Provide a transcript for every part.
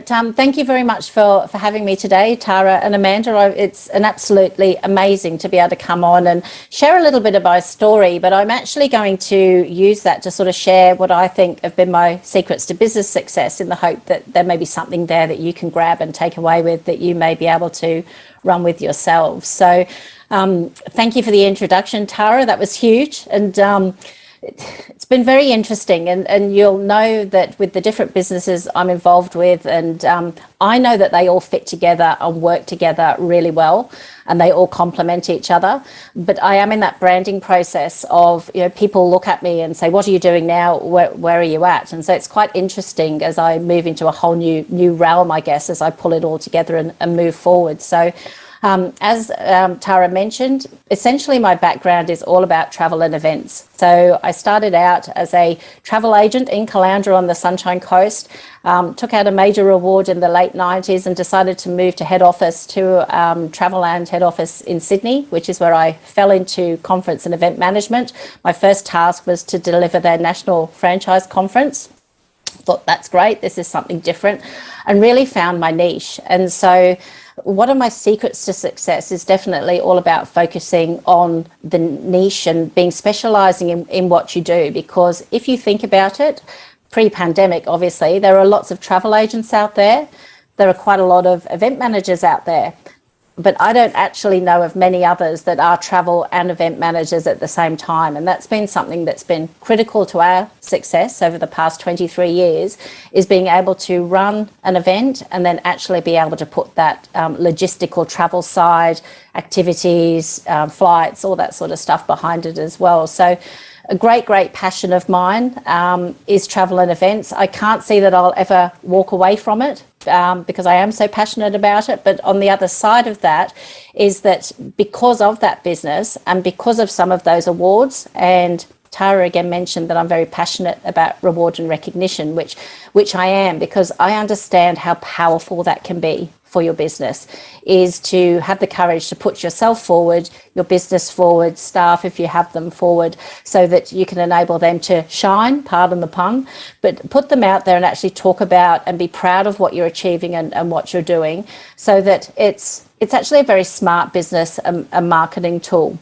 thank you very much for having me today, Tara and Amanda. It's an absolutely amazing to be able to come on and share a little bit of my story, but I'm actually going to use that to sort of share what I think have been my secrets to business success, in the hope that there may be something there that you can grab and take away with, that you may be able to run with yourselves. So thank you for the introduction, Tara. That was huge. And it's been very interesting, and you'll know that with the different businesses I'm involved with, and I know that they all fit together and work together really well, and they all complement each other. But I am in that branding process of, people look at me and say, what are you doing now? Where are you at? And so it's quite interesting as I move into a whole new realm, I guess, as I pull it all together and move forward. So as Tara mentioned, essentially my background is all about travel and events. So I started out as a travel agent in Caloundra on the Sunshine Coast, took out a major award in the late 90s and decided to move to head office, to Travelland head office in Sydney, which is where I fell into conference and event management. My first task was to deliver their national franchise conference. Thought, that's great, this is something different, and really found my niche. And so one of my secrets to success is definitely all about focusing on the niche and specializing in what you do. Because if you think about it, pre-pandemic, obviously, there are lots of travel agents out there. There are quite a lot of event managers out there. But I don't actually know of many others that are travel and event managers at the same time. And that's been something that's been critical to our success over the past 23 years, is being able to run an event and then actually be able to put that logistical travel side, activities, flights, all that sort of stuff behind it as well. So a great passion of mine is travel and events. I can't see that I'll ever walk away from it, because I am so passionate about it. But on the other side of that is that because of that business and because of some of those awards, and Tara again mentioned that I'm very passionate about reward and recognition, which I am, because I understand how powerful that can be for your business, is to have the courage to put yourself forward, your business forward, staff, if you have them, forward, so that you can enable them to shine, pardon the pun, but put them out there and actually talk about and be proud of what you're achieving and what you're doing, so that it's actually a very smart business, a marketing tool.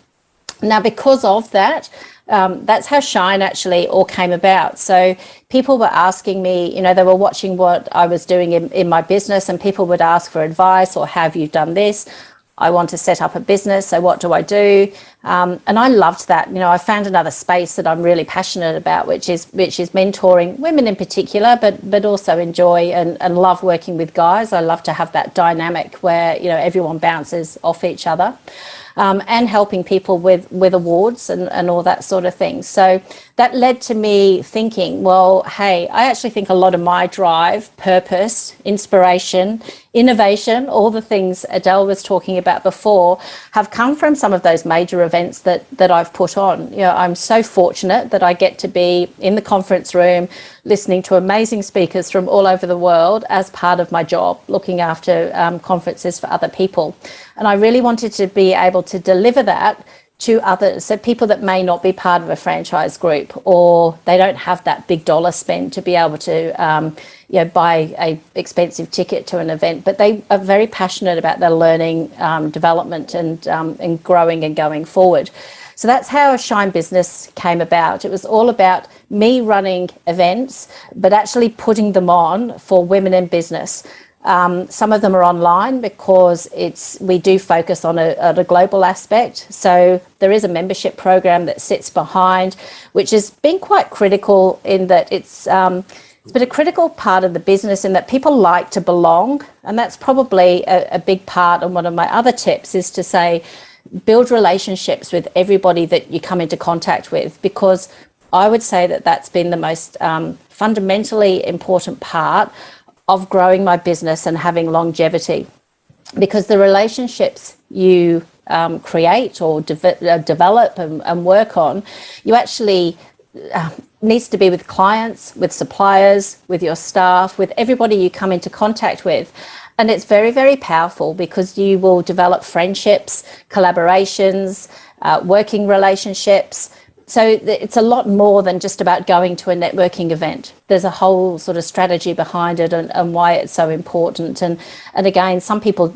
Now, because of that, that's how Shine actually all came about. So people were asking me, they were watching what I was doing in my business, and people would ask for advice, or have you done this? I want to set up a business, so what do I do? And I loved that. I found another space that I'm really passionate about, which is mentoring women in particular, but also enjoy and love working with guys. I love to have that dynamic where, everyone bounces off each other. And helping people with awards and all that sort of thing. So that led to me thinking, well, hey, I actually think a lot of my drive, purpose, inspiration, innovation, all the things Adele was talking about before, have come from some of those major events that I've put on. I'm so fortunate that I get to be in the conference room listening to amazing speakers from all over the world as part of my job, looking after conferences for other people. And I really wanted to be able to deliver that to others, so people that may not be part of a franchise group, or they don't have that big dollar spend to be able to buy a expensive ticket to an event, but they are very passionate about their learning, development and growing and going forward. So that's how Shine Business came about. It was all about me running events, but actually putting them on for women in business. Some of them are online because we do focus on a global aspect. So there is a membership program that sits behind, which has been quite critical in that it's been a critical part of the business, in that people like to belong. And that's probably a big part. And one of my other tips is to say, build relationships with everybody that you come into contact with, because I would say that that's been the most fundamentally important part of growing my business and having longevity, because the relationships you create or develop and work on, you actually needs to be with clients, with suppliers, with your staff, with everybody you come into contact with. And it's very, very powerful, because you will develop friendships, collaborations, working relationships, it's a lot more than just about going to a networking event. There's a whole sort of strategy behind it, and why it's so important. And again, some people,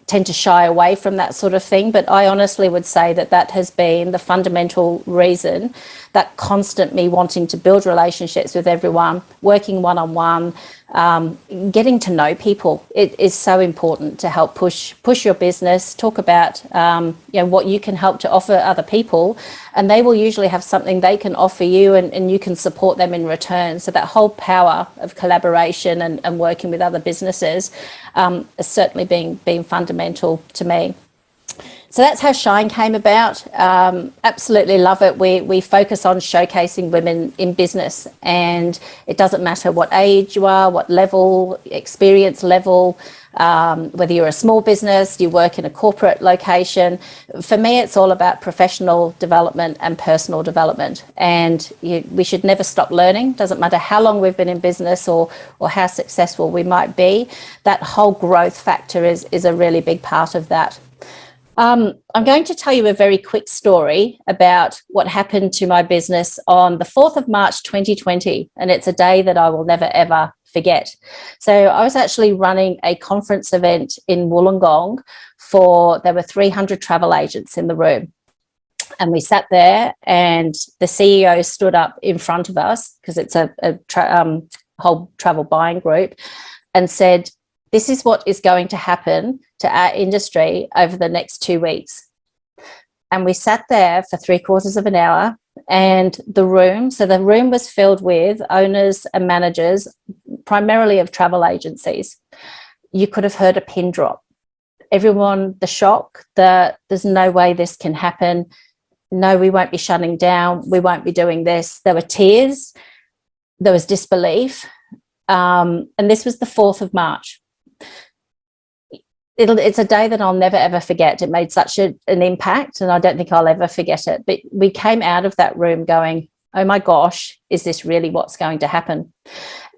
tend to shy away from that sort of thing, but I honestly would say that has been the fundamental reason, that constant me wanting to build relationships with everyone, working one-on-one, getting to know people. It is so important to help push your business, talk about what you can help to offer other people, and they will usually have something they can offer you, and you can support them in return. So that whole power of collaboration and working with other businesses has certainly been fundamental to me. So that's how Shine came about. Absolutely love it. We focus on showcasing women in business, and it doesn't matter what age you are, what level, experience level, whether you're a small business, you work in a corporate location. For me, it's all about professional development and personal development. And we should never stop learning. Doesn't matter how long we've been in business or how successful we might be. That whole growth factor is a really big part of that. I'm going to tell you a very quick story about what happened to my business on the 4th of March 2020, and it's a day that I will never, ever forget. So I was actually running a conference event in Wollongong there were 300 travel agents in the room. And we sat there, and the CEO stood up in front of us, because it's a whole travel buying group, and said, "This is what is going to happen to our industry over the next 2 weeks." And we sat there for 3/4 of an hour, and the room was filled with owners and managers, primarily of travel agencies. You could have heard a pin drop. Everyone, the shock that there's no way this can happen. No, we won't be shutting down. We won't be doing this. There were tears. There was disbelief. And this was the 4th of March. It's a day that I'll never, ever forget. It made such an impact, and I don't think I'll ever forget it. But we came out of that room going, oh my gosh, is this really what's going to happen?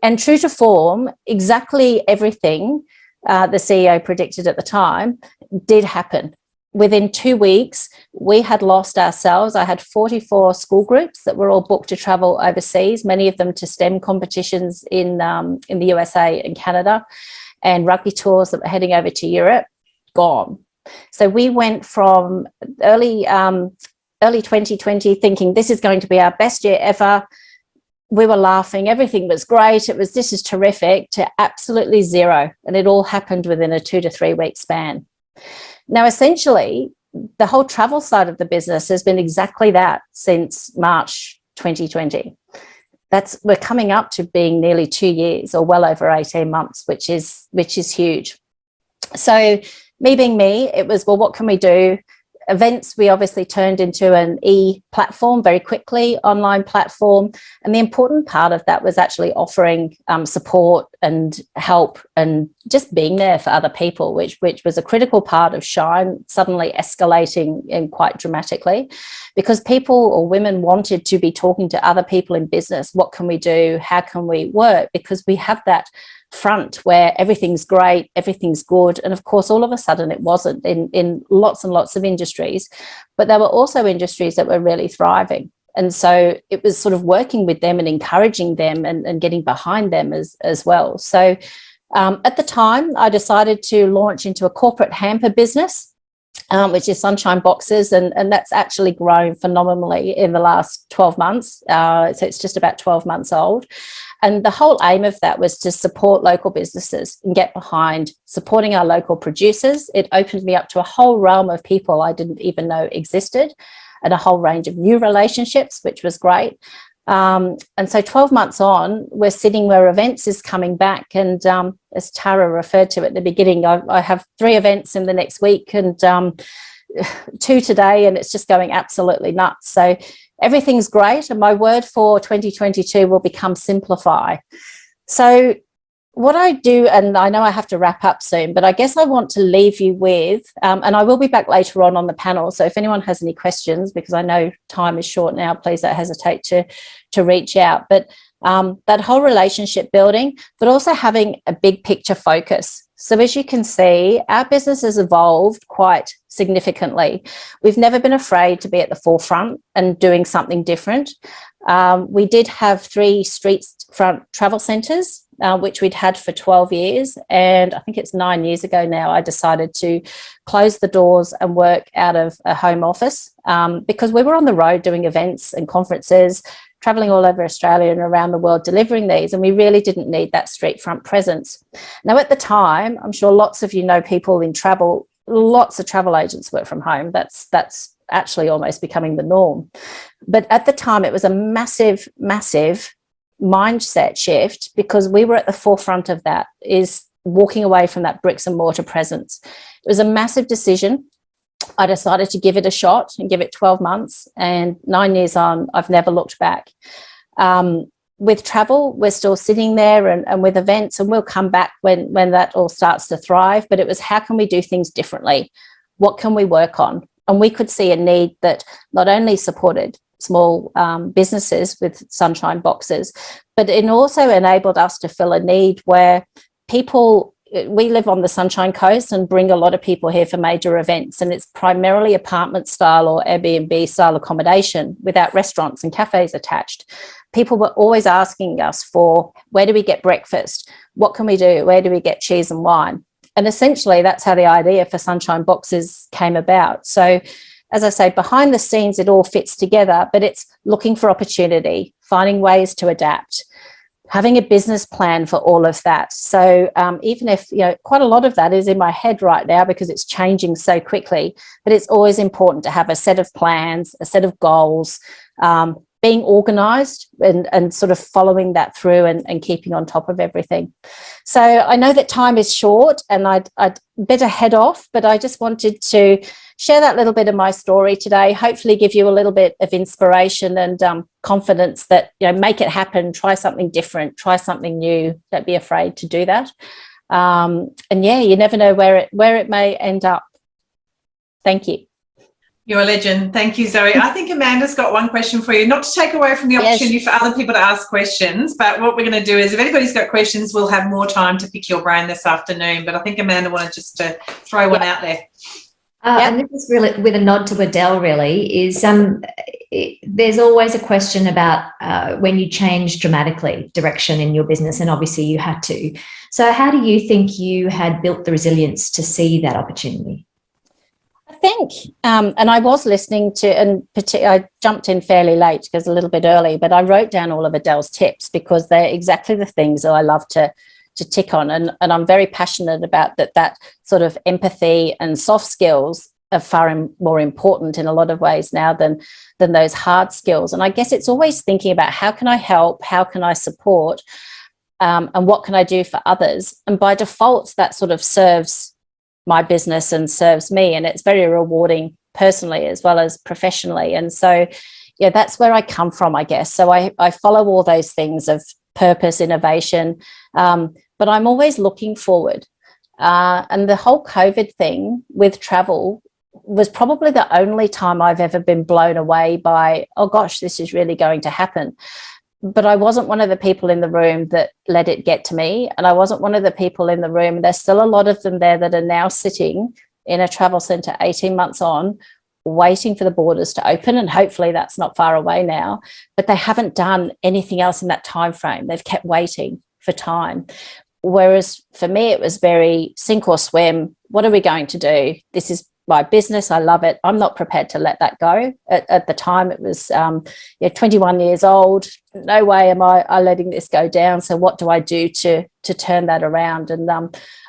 And true to form, exactly everything the CEO predicted at the time did happen. Within 2 weeks, we had lost ourselves. I had 44 school groups that were all booked to travel overseas, many of them to STEM competitions in the USA and Canada, and rugby tours that were heading over to Europe, gone. So we went from early 2020 thinking this is going to be our best year ever. We were laughing, everything was great, this is terrific, to absolutely zero. And it all happened within a 2 to 3 week span. Now, essentially, the whole travel side of the business has been exactly that since March 2020. We're coming up to being nearly 2 years, or well over 18 months, which is huge. So me being me, it was, well, what can we do? Events, we obviously turned into an e-platform very quickly, online platform. And the important part of that was actually offering support and help and just being there for other people, which was a critical part of Shine suddenly escalating in quite dramatically, because people or women wanted to be talking to other people in business. What can we do? How can we work? Because we have that front where everything's great, everything's good, and of course all of a sudden it wasn't in lots and lots of industries, but there were also industries that were really thriving. And so it was sort of working with them and encouraging them and getting behind them as well. So at the time I decided to launch into a corporate hamper business, which is Sunshine Boxes, and that's actually grown phenomenally in the last 12 months. So it's just about 12 months old. And the whole aim of that was to support local businesses and get behind supporting our local producers. It opened me up to a whole realm of people I didn't even know existed, and a whole range of new relationships, which was great. And so 12 months on, we're sitting where events is coming back. And as Tara referred to at the beginning, I have 3 events in the next week and 2 today, and it's just going absolutely nuts. So everything's great. And my word for 2022 will become simplify. So what I do, and I know I have to wrap up soon, but I guess I want to leave you with, and I will be back later on the panel. So if anyone has any questions, because I know time is short now, please don't hesitate to reach out. But That whole relationship building, but also having a big picture focus. So as you can see, our business has evolved quite significantly. We've never been afraid to be at the forefront and doing something different. We did have 3 street front travel centres, which we'd had for 12 years. And I think it's 9 years ago now, I decided to close the doors and work out of a home office because we were on the road doing events and conferences, traveling all over Australia and around the world delivering these, and we really didn't need that street front presence. Now, at the time, I'm sure lots of you know people in travel, lots of travel agents work from home. That's actually almost becoming the norm. But at the time, it was a massive, massive mindset shift because we were at the forefront of that, is walking away from that bricks and mortar presence. It was a massive decision. I decided to give it a shot and give it 12 months, and 9 years on, I've never looked back. With travel, we're still sitting there, and with events, and we'll come back when that all starts to thrive. But it was, how can we do things differently? What can we work on? And we could see a need that not only supported small businesses with sunshine boxes, but it also enabled us to fill a need where people, we live on the Sunshine Coast and bring a lot of people here for major events, and it's primarily apartment style or Airbnb style accommodation without restaurants and cafes attached. People were always asking us for, where do we get breakfast? What can we do? Where do we get cheese and wine? And essentially that's how the idea for Sunshine Boxes came about. So as I say, behind the scenes, it all fits together, but it's looking for opportunity, finding ways to adapt, having a business plan for all of that. So even if, quite a lot of that is in my head right now because it's changing so quickly, but it's always important to have a set of plans, a set of goals, being organised and sort of following that through and keeping on top of everything. So I know that time is short and I'd better head off, but I just wanted to share that little bit of my story today, hopefully give you a little bit of inspiration and confidence that, make it happen, try something different, try something new, don't be afraid to do that. And yeah, you never know where it may end up. Thank you. You're a legend. Thank you, Zoe. I think Amanda's got one question for you, not to take away from the opportunity for other people to ask questions, but what we're going to do is if anybody's got questions, we'll have more time to pick your brain this afternoon. But I think Amanda wanted just to throw one out there. And this is really with a nod to Adele, really, is there's always a question about when you change dramatically direction in your business, and obviously you had to. So how do you think you had built the resilience to see that opportunity? I think, and I was listening to, and I jumped in fairly late because a little bit early, but I wrote down all of Adele's tips because they're exactly the things that I love to tick on. And I'm very passionate about that sort of empathy and soft skills are far more important in a lot of ways now than those hard skills. And I guess it's always thinking about how can I help, how can I support, and what can I do for others? And by default, that sort of serves my business and serves me. And it's very rewarding personally as well as professionally. And so, that's where I come from, I guess. So I follow all those things of purpose, innovation, but I'm always looking forward. And the whole COVID thing with travel was probably the only time I've ever been blown away by, oh gosh, this is really going to happen. But I wasn't one of the people in the room that let it get to me. And I wasn't one of the people in the room. There's still a lot of them there that are now sitting in a travel centre 18 months on, waiting for the borders to open. And hopefully that's not far away now. But they haven't done anything else in that time frame. They've kept waiting for time. Whereas for me, it was very sink or swim. What are we going to do? This is my business. I love it. I'm not prepared to let that go. At the time, it was 21 years old. No way am I letting this go down. So what do I do to turn that around? And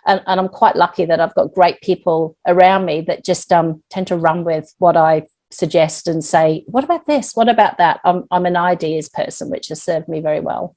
I'm quite lucky that I've got great people around me that just tend to run with what I suggest and say, what about this? What about that? I'm an ideas person, which has served me very well.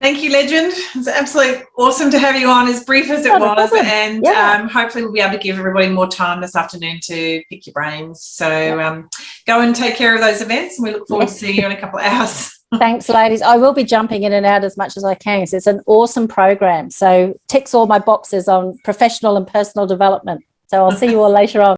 Thank you, legend. It's absolutely awesome to have you on, as brief as it was, and hopefully we'll be able to give everybody more time this afternoon to pick your brains. So go and take care of those events, and we look forward to seeing you in a couple of hours. Thanks, ladies. I will be jumping in and out as much as I can. It's an awesome program. So ticks all my boxes on professional and personal development. So I'll see you all later on.